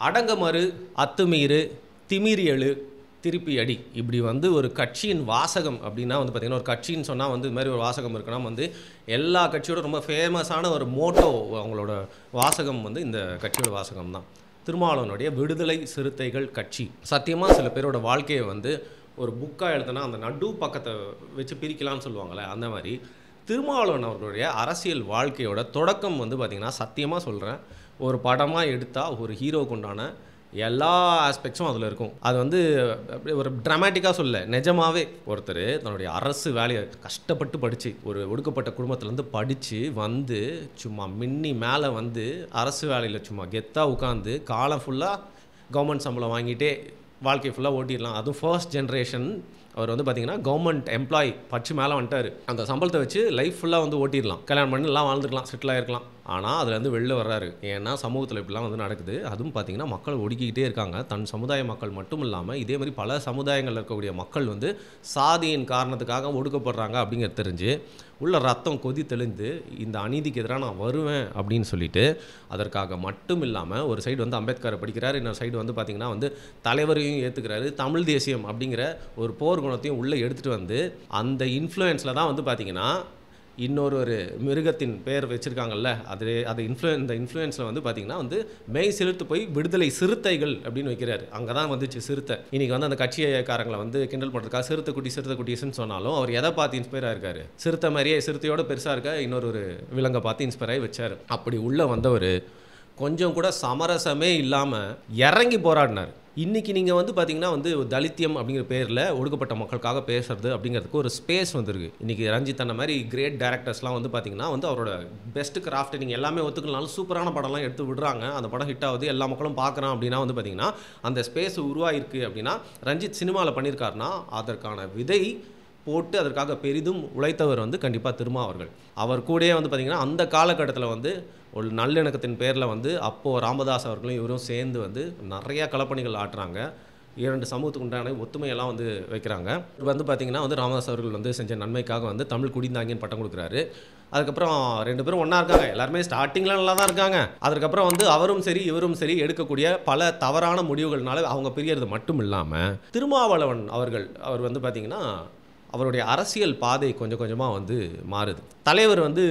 அடங்கமறு, அத்துமீறு, திமிரி எழு, திருப்பி அடி. இப்படி வந்து ஒரு கட்சியின் வாசகம் அப்படின்னா வந்து பார்த்திங்கன்னா, ஒரு கட்சின்னு சொன்னால் வந்து இது மாதிரி ஒரு வாசகம் இருக்குன்னா வந்து எல்லா கட்சியோட ரொம்ப ஃபேமஸான ஒரு மோட்டோ, அவங்களோட வாசகம் வந்து இந்த கட்சியோட வாசகம் தான். திருமாவளவனுடைய விடுதலை சிறுத்தைகள் கட்சி. சத்தியமாக சில பேரோட வாழ்க்கையை வந்து ஒரு புக்காக எழுதுனா அந்த நடு பக்கத்தை வச்சு பிரிக்கலாம்னு சொல்லுவாங்கள்ல, அந்த மாதிரி திருமாவளவன் அவர்களுடைய அரசியல் வாழ்க்கையோட தொடக்கம் வந்து பார்த்திங்கன்னா, சத்தியமாக சொல்கிறேன், ஒரு படமாக எடுத்தால் ஒரு ஹீரோவுக்கு உண்டான எல்லா ஆஸ்பெக்ட்ஸும் அதில் இருக்கும். அது வந்து ஒரு ட்ராமேட்டிக்காக சொல்ல, நிஜமாகவே ஒருத்தர் தன்னுடைய அரசு வேலையை கஷ்டப்பட்டு படித்து ஒரு ஒடுக்கப்பட்ட குடும்பத்துலேருந்து படித்து வந்து சும்மா மின்னி மேலே வந்து அரசு வேலையில் சும்மா கெத்தாக உட்காந்து காலம் ஃபுல்லாக கவர்மெண்ட் சம்பளம் வாங்கிட்டே வாழ்க்கை ஃபுல்லாக ஓட்டிடலாம். அதுவும் ஃபர்ஸ்ட் ஜென்ரேஷன் அவர் வந்து பார்த்திங்கன்னா கவர்மெண்ட் எம்ப்ளாயி படித்து மேலே வந்துட்டார். அந்த சம்பளத்தை வச்சு லைஃப் ஃபுல்லாக வந்து ஓட்டிடலாம், கல்யாணம் பண்ணி எல்லாம் வாழ்ந்துக்கலாம், செட்டில் ஆகிருக்கலாம். ஆனால் அதுலேருந்து வெளில வர்றாரு. ஏன்னா சமூகத்தில் இப்படிலாம் வந்து நடக்குது. அதுவும் பார்த்திங்கன்னா மக்கள் ஒடுக்கிக்கிட்டே இருக்காங்க. தன் சமுதாய மக்கள் மட்டும் இல்லாமல் இதே மாதிரி பல சமுதாயங்களில் இருக்கக்கூடிய மக்கள் வந்து சாதியின் காரணத்துக்காக ஒடுக்கப்படுறாங்க அப்படிங்கிறது தெரிஞ்சு உள்ள ரத்தம் கொதி தெளிந்து இந்த அநீதிக்கு எதிராக நான் வருவேன் அப்படின்னு சொல்லிட்டு, அதற்காக மட்டும் இல்லாமல் ஒரு சைடு வந்து அம்பேத்கரை படிக்கிறார், இன்னொரு சைடு வந்து பார்த்திங்கன்னா வந்து தலைவரையும் ஏற்றுக்கிறாரு, தமிழ் தேசியம் அப்படிங்கிற ஒரு போர் குணத்தையும் உள்ளே எடுத்துகிட்டு வந்து அந்த இன்ஃப்ளூயன்ஸில் தான் வந்து பார்த்திங்கன்னா இன்னொரு மிருகத்தின் பேர் வச்சுருக்காங்கல்ல, அது இந்த இன்ஃப்ளூயன்ஸில் வந்து பார்த்திங்கன்னா வந்து மெய் செலுத்து போய் விடுதலை சிறுத்தைகள் அப்படின்னு வைக்கிறாரு. அங்கே தான் வந்துச்சு சிறுத்தை. இன்றைக்கி வந்து அந்த கட்சிக்காரங்களை வந்து கிண்டல் பண்ணுறதுக்காக சிறுத்தை குட்டிஸ்ன்னு சொன்னாலும் அவர் எதை பார்த்து இன்ஸ்பயர் ஆகிருக்காரு? சிறுத்தை மாதிரியே சிறுத்தையோட பெருசாக இருக்க இன்னொரு விலங்கை பார்த்து இன்ஸ்பயர் ஆகி வச்சார். அப்படி உள்ளே வந்தவர் கொஞ்சம் கூட சமரசமே இல்லாமல் இறங்கி போராடினார். இன்றைக்கி நீங்கள் வந்து பார்த்திங்கன்னா வந்து தலித்தியம் அப்படிங்கிற பேரில் ஒடுக்கப்பட்ட மக்களுக்காக பேசுறது அப்படிங்கிறதுக்கு ஒரு ஸ்பேஸ் வந்துருக்கு. இன்றைக்கி ரஞ்சித் அந்த மாதிரி கிரேட் டேரக்டர்ஸ்லாம் வந்து பார்த்திங்கன்னா வந்து அவரோட பெஸ்ட் கிராஃப்ட் நீங்கள் எல்லாமே ஒத்துக்கலனாலும் சூப்பரான படம்லாம் எடுத்து விடுறாங்க. அந்த படம் ஹிட் ஆகுது, எல்லா மக்களும் பார்க்குறான் அப்படின்னா வந்து பார்த்திங்கன்னா அந்த ஸ்பேஸ் உருவாயிருக்கு. அப்படின்னா ரஞ்சித் சினிமாவில் பண்ணியிருக்காருன்னா அதற்கான விதை போட்டு அதற்காக பெரிதும் உழைத்தவர் வந்து கண்டிப்பாக திருமாவர்கள். அவர் கூடயே வந்து பார்த்திங்கன்னா அந்த காலகட்டத்தில் வந்து ஒரு நல்லிணக்கத்தின் பேரில் வந்து அப்போது ராமதாஸ் அவர்களும் இவரும் சேர்ந்து வந்து நிறையா களப்பணிகள் ஆட்டுறாங்க. 2 சமூகத்துக்கு உண்டான ஒத்துமையெல்லாம் வந்து வைக்கிறாங்க. வந்து பார்த்திங்கன்னா வந்து ராமதாஸ் அவர்கள் வந்து செஞ்ச நன்மைக்காக வந்து தமிழ் குடிந்தாங்கின்னு பட்டம் கொடுக்குறாரு. அதுக்கப்புறம் 2 பேரும் ஒன்றா இருக்காங்க. எல்லாருமே ஸ்டார்டிங்கில் நல்லா தான் இருக்காங்க. அதுக்கப்புறம் வந்து அவரும் சரி இவரும் சரி எடுக்கக்கூடிய பல தவறான முடிவுகள்னால அவங்க பிரியறது மட்டும் இல்லாமல் திருமாவளவன் அவர் வந்து பார்த்திங்கன்னா அவருடைய அரசியல் பாதை கொஞ்சம் கொஞ்சமாக வந்து மாறுது. தலைவர் வந்து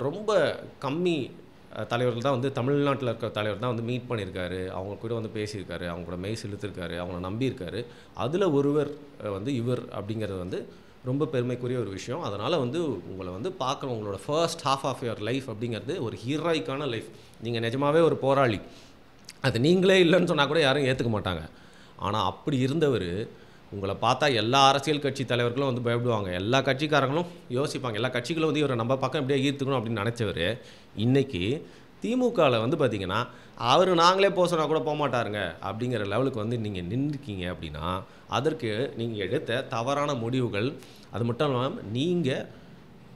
ரொம்ப கம்மி தலைவர்கள் தான் வந்து தமிழ்நாட்டில் இருக்கிற தலைவர் தான் வந்து மீட் பண்ணியிருக்காரு, அவங்க கூட வந்து பேசியிருக்காரு, அவங்க கூட மெய் செலுத்திருக்காரு, அவங்கள நம்பியிருக்காரு. அதில் ஒருவர் வந்து இவர் அப்படிங்கிறது வந்து ரொம்ப பெருமைக்குரிய ஒரு விஷயம். அதனால் வந்து உங்களை வந்து பார்க்குற உங்களோட first half of your life அப்படிங்கிறது ஒரு ஹீரோய்க்கான லைஃப். நீங்கள் நிஜமாகவே ஒரு போராளி. அது நீங்களே இல்லைன்னு சொன்னால் கூட யாரும் ஏற்றுக்க மாட்டாங்க. ஆனால் அப்படி இருந்தவர் உங்களை பார்த்தா எல்லா அரசியல் கட்சி தலைவர்களும் வந்து பயப்படுவாங்க, எல்லா கட்சிக்காரங்களும் யோசிப்பாங்க, எல்லா கட்சிகளும் வந்து இவரை நம்ம பக்கம் எப்படியே ஈர்த்துக்கணும் அப்படின்னு நினச்சவர் இன்றைக்கி திமுகவில் வந்து பார்த்திங்கன்னா அவர் நாங்களே போக சொன்னால் கூட போக மாட்டாருங்க அப்படிங்கிற லெவலுக்கு வந்து நீங்கள் நின்றுருக்கீங்க. அப்படின்னா அதற்கு நீங்கள் எடுத்த தவறான முடிவுகள், அது மட்டும் இல்லாமல் நீங்கள்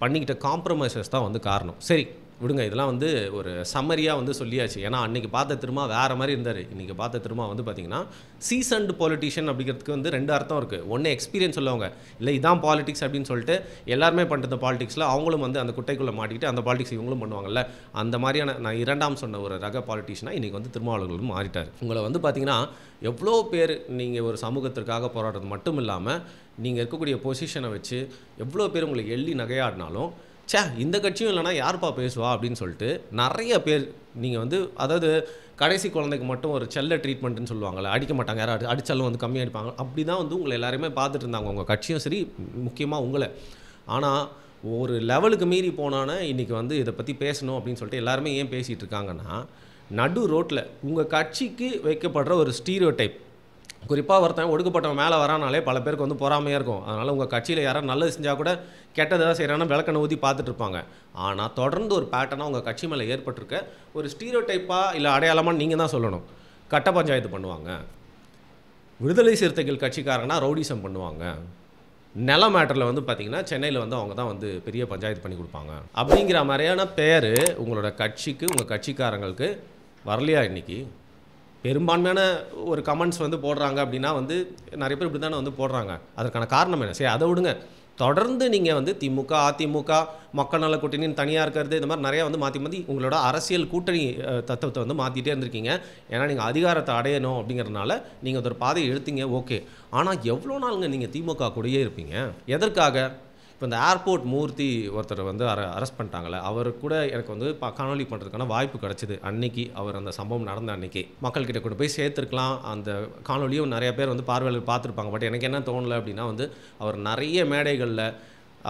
பண்ணிக்கிட்ட காம்ப்ரமைசஸ் தான் வந்து காரணம். சரி விடுங்க, இதெல்லாம் வந்து ஒரு சம்மரியாக வந்து சொல்லியாச்சு. ஏன்னா அன்றைக்கி பார்த்த திருமா வேறு மாதிரி இருந்தார், இன்றைக்கி பார்த்த திருமா வந்து பார்த்திங்கன்னா சீசன்டு பொலிட்டிஷியன் அப்படிங்கிறதுக்கு வந்து 2 அர்த்தம் இருக்குது. ஒன்று எக்ஸ்பீரியன்ஸ் உள்ளவங்க, இல்லை இதான் பாலிடிக்ஸ் அப்படின்னு சொல்லிட்டு எல்லாருமே பண்ணுற பாலிடிக்ஸில் அவங்களும் வந்து அந்த குட்டைக்குள்ளே மாட்டிக்கிட்டு அந்த பாலிடிக்ஸ் இவங்களும் பண்ணுவாங்கல்ல, அந்த மாதிரியான நான் 2ஆம் சொன்ன ஒரு ரக பாலிட்டிஷனாக இன்றைக்கி வந்து திருமாவளவர்களும் மாறிட்டார். உங்களை வந்து பார்த்திங்கன்னா எவ்வளோ பேர் நீங்கள் ஒரு சமூகத்திற்காக போராடுறது மட்டும் இல்லாமல் நீங்கள் இருக்கக்கூடிய பொசிஷனை வச்சு எவ்வளோ பேர் உங்களை எள்ளி நகையாடினாலும் இந்த கட்சியும் இல்லைனா யார்ப்பா பேசுவா அப்படின்னு சொல்லிட்டு நிறைய பேர் நீங்கள் வந்து, அதாவது கடைசி குழந்தைக்கு மட்டும் ஒரு செல்ல ட்ரீட்மெண்ட்டுன்னு சொல்லுவாங்கள்ல, அடிக்க மாட்டாங்க, யாரும் அடித்தாலும் வந்து கம்மியாக அடிப்பாங்க, அப்படி தான் வந்து உங்களை எல்லாருமே பார்த்துட்டு இருந்தாங்க, உங்கள் கட்சியும் சரி முக்கியமாக உங்களை. ஆனால் ஒரு லெவலுக்கு மீறி போனானே இன்றைக்கி வந்து இதை பற்றி பேசணும் அப்படின்னு சொல்லிட்டு எல்லாருமே ஏன் பேசிகிட்டு இருக்காங்கன்னா, நடு ரோட்டில் உங்கள் கட்சிக்கு வைக்கப்படுற ஒரு ஸ்டீரியோ டைப், குறிப்பாக ஒருத்தன் ஒடுக்கப்பட்டவன் மேலே வரானாலே பல பேருக்கு வந்து பொறாமையாக இருக்கும். அதனால் உங்கள் கட்சியில் யாராவது நல்லது செஞ்சால் கூட கெட்டது ஏதாவது செய்கிறாங்கன்னா விளக்கணை ஊற்றி பார்த்துட்டு இருப்பாங்க. ஆனால் தொடர்ந்து ஒரு பேட்டர்னாக உங்கள் கட்சி மேலே ஏற்பட்டிருக்க ஒரு ஸ்டீரியோ டைப்பாக இல்லை அடையாளமாக நீங்கள் தான் சொல்லணும். கட்ட பஞ்சாயத்து பண்ணுவாங்க, விடுதலை சிறுத்தைகள் கட்சிக்காரங்கன்னா ரவுடிசம் பண்ணுவாங்க, நில மேட்டரில் வந்து பார்த்திங்கன்னா சென்னையில் வந்து அவங்க தான் வந்து பெரிய பஞ்சாயத்து பண்ணி கொடுப்பாங்க அப்படிங்கிற மாதிரியான பேர் உங்களோட கட்சிக்கு உங்கள் கட்சிக்காரங்களுக்கு வரலையா? இன்றைக்கி பெரும்பான்மையான ஒரு கமெண்ட்ஸ் வந்து போடுறாங்க அப்படின்னா வந்து நிறைய பேர் இப்படி தானே வந்து போடுறாங்க. அதற்கான காரணம் என்ன? சரி அதை விடுங்க, தொடர்ந்து நீங்கள் வந்து திமுக, அதிமுக, மக்கள் நல கூட்டணின்னு தனியாக இருக்கிறது, இந்த மாதிரி நிறையா வந்து மாற்றி மாற்றி உங்களோட அரசியல் கூட்டணி தத்துவத்தை வந்து மாற்றிட்டே இருந்திருக்கீங்க. ஏன்னா நீங்கள் அதிகாரத்தை அடையணும் அப்படிங்கிறதுனால நீங்கள் ஒரு பாதையை எடுத்தீங்க, ஓகே. ஆனால் எவ்வளோ நாளுங்க நீங்கள் திமுக கூடயே இருப்பீங்க? எதற்காக? இப்போ இந்த ஏர்போர்ட் மூர்த்தி ஒருத்தர் வந்து அரெஸ்ட் பண்ணிட்டாங்களே, அவர் கூட எனக்கு வந்து காணொலி பண்ணுறதுக்கான வாய்ப்பு கிடச்சிது. அன்னைக்கு அவர் அந்த சம்பவம் நடந்த அன்னைக்கு மக்கள்கிட்ட கொண்டு போய் சேர்த்துருக்கலாம். அந்த காணொலியும் நிறைய பேர் வந்து பார்வையாளர் பார்த்துருப்பாங்க. பட் எனக்கு என்ன தோணலை அப்படின்னா வந்து அவர் நிறைய மேடைகளில்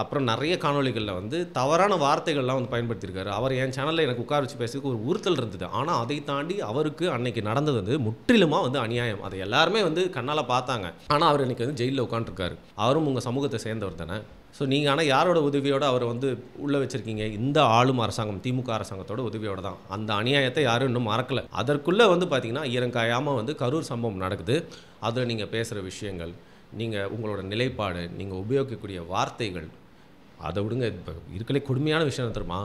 அப்புறம் நிறைய காணொலிகளில் வந்து தவறான வார்த்தைகள்லாம் வந்து பயன்படுத்தியிருக்காரு. அவர் என் சேனலில் எனக்கு உட்கார வச்சு பேசுறதுக்கு ஒரு உறுத்தல் இருந்தது. ஆனால் அதை தாண்டி அவருக்கு அன்னைக்கு நடந்தது வந்து முற்றிலுமாக வந்து அநியாயம். அதை எல்லாருமே வந்து கண்ணால் பார்த்தாங்க. ஆனால் அவர் இன்றைக்கி வந்து ஜெயிலில் உட்காந்துருக்காரு. அவரும் உங்கள் சமூகத்தை சேர்ந்தவர் தானே. ஸோ நீங்கள் ஆனால் யாரோட உதவியோடு அவரை வந்து உள்ளே வச்சுருக்கீங்க? இந்த ஆளும் அரசாங்கம், திமுக அரசாங்கத்தோட உதவியோடு தான். அந்த அநியாயத்தை யாரும் இன்னும் மறக்கலை. அதற்குள்ளே வந்து பார்த்திங்கன்னா ஈரங்காயாமல் வந்து கரூர் சம்பவம் நடக்குது. அதில் நீங்கள் பேசுகிற விஷயங்கள், நீங்கள் உங்களோட நிலைப்பாடு, நீங்கள் உபயோகிக்கக்கூடிய வார்த்தைகள், அதை விடுங்க. இப்போ இருக்கலே கொடுமையான விஷயம் தெரியுமா?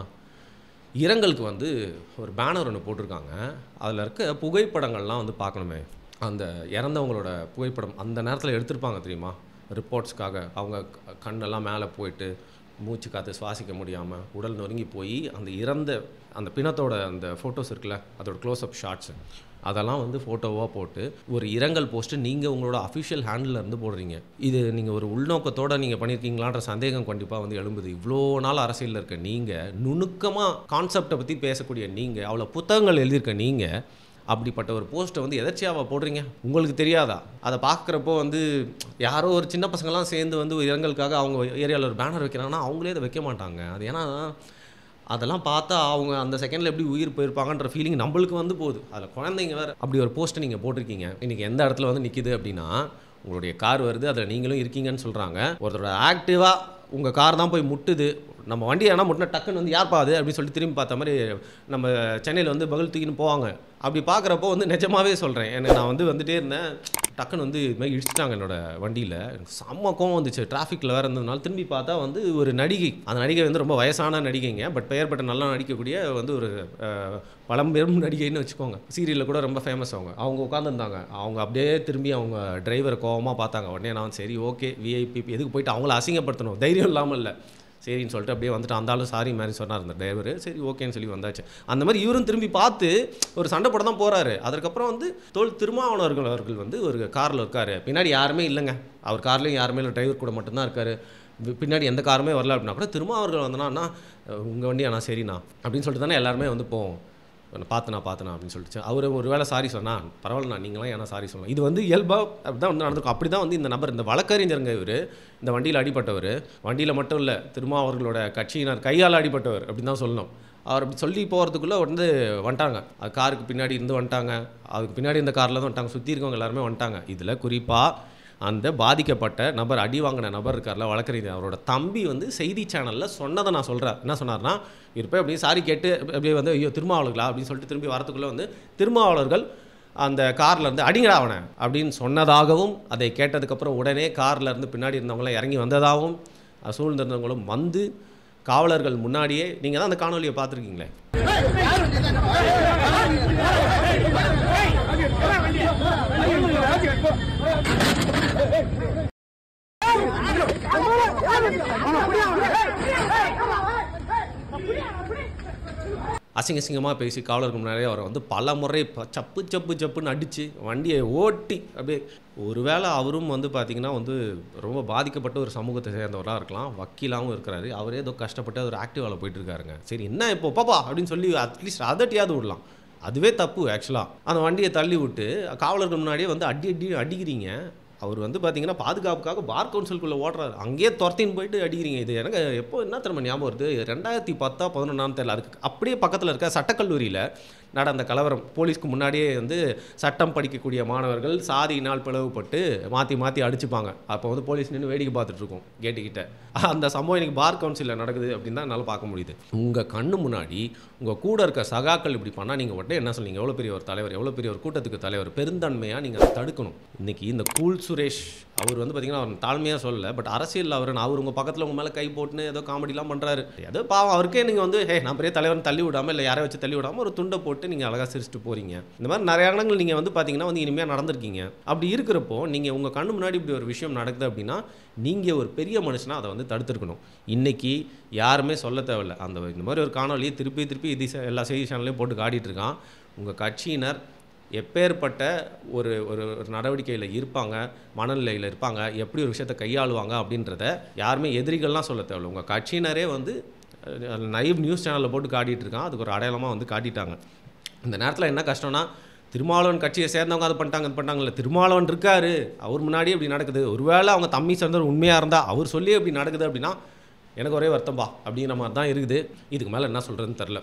இரங்கலுக்கு வந்து ஒரு பேனர் ஒன்று போட்டிருக்காங்க. அதில் இருக்க புகைப்படங்கள்லாம் வந்து பார்க்கணுமே. அந்த இறந்தவங்களோட புகைப்படம் அந்த நேரத்தில் எடுத்திருப்பாங்க தெரியுமா? ரிப்போர்ட்ஸ்க்காக அவங்க கண்ணெல்லாம் மேலே போயிட்டு மூச்சு காற்று சுவாசிக்க முடியாமல் உடல் நொறுங்கி போய் அந்த இறந்த அந்த பிணத்தோட அந்த ஃபோட்டோஸ் இருக்குல்ல, அதோட க்ளோஸ்அப் ஷாட்ஸு, அதெல்லாம் வந்து ஃபோட்டோவாக போட்டு ஒரு இரங்கல் போஸ்ட்டு நீங்கள் உங்களோட அஃபிஷியல் ஹேண்டில் இருந்து போடுறீங்க. இது நீங்கள் ஒரு உள்நோக்கத்தோடு நீங்கள் பண்ணியிருக்கீங்களான்ற சந்தேகம் கண்டிப்பாக வந்து எழும்புது. இவ்வளோ நாள் அரசியலில் இருக்க நீங்கள், நுணுக்கமாக கான்செப்டை பற்றி பேசக்கூடிய நீங்கள், அவ்வளோ புத்தகங்கள் எழுதியிருக்க நீங்கள், அப்படிப்பட்ட ஒரு போஸ்ட்டை வந்து எதர்ச்சியாக போடுறீங்க? உங்களுக்கு தெரியாதா? அதை பார்க்குறப்போ வந்து யாரோ ஒரு சின்ன பசங்கள்லாம் சேர்ந்து வந்து இரங்கலுக்காக அவங்க ஏரியாவில் ஒரு பேனர் வைக்கிறாங்கன்னா அவங்களே அதை வைக்க மாட்டாங்க. அது ஏன்னா அதெல்லாம் பார்த்தா அவங்க அந்த செகண்டில் எப்படி உயிர் போயிருப்பாங்கன்ற ஃபீலிங் நம்மளுக்கு வந்து போகுது. அதில் குழந்தைங்க வேறு. அப்படி ஒரு போஸ்ட்டை நீங்கள் போட்டிருக்கீங்க. இன்றைக்கி எந்த இடத்துல வந்து நிற்கிது அப்படின்னா, உங்களுடைய கார் வருது, அதில் நீங்களும் இருக்கீங்கன்னு சொல்கிறாங்க. ஒருத்தரோட ஆக்டிவாக உங்கள் கார் தான் போய் முட்டுது. நம்ம வண்டி ஆனால் முட்டினா டக்குன்னு வந்து யார்ப்பா அது அப்படின்னு சொல்லிட்டு திரும்பி பார்த்த மாதிரி நம்ம சென்னையில் வந்து பகல் தூக்கின்னு போவாங்க. அப்படி பார்க்குறப்போ வந்து நிஜமாகவே சொல்கிறேன், எனக்கு நான் வந்துட்டே இருந்தேன், டக்குன்னு வந்து இது மாதிரி இடிச்சிட்டாங்க என்னோடய வண்டியில். எனக்கு செம்ம கோவம் வந்துச்சு. டிராஃபிக்கில் வேறு இருந்ததுனால திரும்பி பார்த்தா வந்து ஒரு நடிகை. அந்த நடிகை வந்து ரொம்ப வயசான நடிகைங்க. பட் பெயர் பெற்ற நல்லா நடிக்கக்கூடிய வந்து ஒரு பழம்பெரும் நடிகைன்னு வச்சுக்கோங்க. சீரியலில் கூட ரொம்ப ஃபேமஸ் அவங்க உட்காந்துருந்தாங்க. அவங்க அப்படியே திரும்பி அவங்க டிரைவரை கோவமாக பார்த்தாங்க. உடனே நான் சரி ஓகே விஐபி எதுக்கு போயிட்டு அவங்கள அசிங்கப்படுத்தணும், தைரியம் இல்லாமல் இல்லை சரின்னு சொல்லிட்டு அப்படியே வந்துட்டு அந்தாலும் சாரி மாதிரி சொன்னார் அந்த டிரைவர். சரி ஓகேன்னு சொல்லி வந்தாச்சு. அந்த மாதிரி இவரும் திரும்பி பார்த்து ஒரு சண்டை போட தான் போகிறாரு. அதுக்கப்புறம் வந்து திருமாவளவர்கள் அவர்கள் வந்து ஒரு காரில் இருக்கார். பின்னாடி யாருமே இல்லைங்க. அவர் கார்லேயும் யாருமே இல்லை, டிரைவர் கூட மட்டும்தான் இருக்கார். பின்னாடி எந்த காருமே வரல அப்படின்னா கூட திருமாவர்கள் வந்தனா உங்கள் வண்டி ஆனால் சரிண்ணா அப்படின்னு சொல்லிட்டு தானே எல்லாருமே வந்து போவோம். பார்த்துனா அப்படின்னு சொல்லிட்டு அவர் ஒரு வேளை சாரி சொன்னால் பரவாயில்லண்ணா நீங்களாம் ஏன்னா சாரி சொல்லலாம். இது வந்து இயல்பாக அப்படி தான் வந்து நடந்திருக்கும். அப்படி தான் வந்து இந்த நபர், இந்த வழக்கறிஞருங்க, இவர் இந்த வண்டியில் அடிப்பட்டவர், வண்டியில் மட்டும் இல்லை திருமாவர்களோட கட்சியினர் கையால் அடிப்பட்டவர் அப்படின்னு தான் சொல்லணும். அவர் அப்படி சொல்லி போகிறதுக்குள்ளே வந்து வந்துட்டாங்க. அது காருக்கு பின்னாடி இருந்து வந்துட்டாங்க, அதுக்கு பின்னாடி இந்த காரில் தான் வந்துட்டாங்க, சுற்றி இருக்கவங்க எல்லாருமே வந்துட்டாங்க. இதில் குறிப்பாக அந்த பாதிக்கப்பட்ட நபர், அடி வாங்கின நபர் இருக்கார்ல வழக்கறிஞர், அவரோட தம்பி வந்து செய்தி சேனலில் சொன்னதை நான் சொல்கிறேன். என்ன சொன்னார்னா, இருப்பே அப்படியே சாரி கேட்டு அப்படியே வந்து ஐயோ திருமாவளர்களா அப்படின்னு சொல்லிட்டு திரும்பி வரத்துக்குள்ளே வந்து திருமாவளர்கள் அந்த காரில் இருந்து அடிங்கடா அவனை அப்படின்னு சொன்னதாகவும், அதை கேட்டதுக்கப்புறம் உடனே காரில் இருந்து பின்னாடி இருந்தவங்களாம் இறங்கி வந்ததாகவும், சூழ்ந்திருந்தவங்களும் வந்து காவலர்கள் முன்னாடியே, நீங்கள் தான் அந்த காணொலியை பார்த்துருக்கீங்களே. அசிங்கமாக பேசி காவலருக்கு முன்னாடியே அவரை வந்து பல முறை சப்புன்னு அடித்து வண்டியை ஓட்டி அப்படியே. ஒருவேளை அவரும் வந்து பார்த்திங்கன்னா வந்து ரொம்ப பாதிக்கப்பட்ட ஒரு சமூகத்தை சேர்ந்தவராக இருக்கலாம், வக்கீலாகவும் இருக்கிறாரு. அவரே ஏதோ கஷ்டப்பட்டு ஒரு ஆக்டிவாவில் போயிட்டு இருக்காருங்க. சரி என்ன இப்போ பாப்பா அப்படின்னு சொல்லி அட்லீஸ்ட் அதட்டியாவது விடலாம். அதுவே தப்பு ஆக்சுவலாக. அந்த வண்டியை தள்ளி விட்டு காவலர்கள் முன்னாடியே வந்து அடிக்கிறீங்க. அவர் வந்து பார்த்தீங்கன்னா பாதுகாப்புக்காக பார் கவுன்சிலுக்குள்ளே ஓடுறாரு, அங்கேயே துரத்தின்னு போயிட்டு அடிக்கிறீங்க. இது எனக்கு எப்போ என்ன திறமை ஞாபகம் வருது, 2010 11 தெரியல. அதுக்கு அப்படியே பக்கத்தில் இருக்க சட்டக்கல்லூரியில் நடந்த கலவரம். போலீஸ்க்கு முன்னாடியே வந்து சட்டம் படிக்கக்கூடிய மாணவர்கள் சாதியினால் பிளவுபட்டு மாற்றி அடிச்சுப்பாங்க. அப்போ வந்து போலீஸ் நின்று வேடிக்கை பார்த்துட்ருக்கோம் கேட்டுக்கிட்ட. அந்த சம்பவம் இன்றைக்கி பார் கவுன்சிலில் நடக்குது அப்படின்னு தான் என்னால் பார்க்க முடியுது. உங்கள் கண்ணு முன்னாடி உங்கள் கூட இருக்க சகாக்கள் இப்படி பண்ணால் நீங்கள் உடனே என்ன சொல்லுங்கள், எவ்வளோ பெரிய ஒரு தலைவர், எவ்வளோ பெரிய ஒரு கூட்டத்துக்கு தலைவர், பெருந்தன்மையாக நீங்கள் அதை தடுக்கணும். இன்றைக்கி இந்த கூல் சுரேஷ் அவர் வந்து பார்த்திங்கன்னா அவர் தாழ்மையாக சொல்லலை, பட் அரசியல் அவர் உங்கள் பக்கத்தில் உங்கள் மேலே கை போட்டுன்னு ஏதோ காமெடிலாம் பண்ணுறாரு. ஏதோ பாவம் அவருக்கே நீங்கள் வந்து நான் பெரிய தலைவர்னு தள்ளி விடாமல் இல்லை யாரை வச்சு தள்ளி விடாமல் ஒரு துண்டை போட்டு வந்துட்டு நீங்கள் அழகாக சிரிச்சுட்டு போகிறீங்க. இந்த மாதிரி நிறைய இடங்கள் நீங்கள் வந்து பார்த்தீங்கன்னா வந்து இனிமையாக நடந்திருக்கீங்க. அப்படி இருக்கிறப்போ நீங்கள் உங்கள் கண்ணு முன்னாடி இப்படி ஒரு விஷயம் நடக்குது அப்படின்னா நீங்கள் ஒரு பெரிய மனுஷனா அதை வந்து தடுத்துருக்கணும். இன்றைக்கி யாருமே சொல்ல தேவையில்ல. இந்த மாதிரி ஒரு காணொலியை திருப்பி இது எல்லா செய்தி சேனல்லையும் போட்டு காட்டிகிட்டு இருக்கான். உங்கள் கட்சியினர் எப்பேற்பட்ட ஒரு ஒரு நடவடிக்கையில் இருப்பாங்க, மனநிலையில் இருப்பாங்க, எப்படி ஒரு விஷயத்தை கையாளுவாங்க அப்படின்றத யாருமே எதிரிகள்லாம் சொல்ல தேவையில்ல. உங்கள் கட்சியினரே வந்து லைவ் நியூஸ் சேனலில் போட்டு காட்டிகிட்டு இருக்கான். அதுக்கு ஒரு அடையாளமாக வந்து காட்டிட்டாங்க. இந்த நேரத்தில் என்ன கஷ்டம்னா, திருமாவளவன் கட்சியை சேர்ந்தவங்க அதை பண்ணிட்டாங்கல்ல. திருமாவளவன் இருக்காரு, அவர் முன்னாடியே இப்படி நடக்குது. ஒருவேளை அவங்க தம்பி சேர்ந்தவர் உண்மையாக இருந்தால் அவர் சொல்லி இப்படி நடக்குது அப்படின்னா எனக்கு ஒரே வருத்தம்பா அப்படிங்கிற மாதிரி தான் இருக்குது. இதுக்கு மேலே என்ன சொல்கிறதுன்னு தெரில.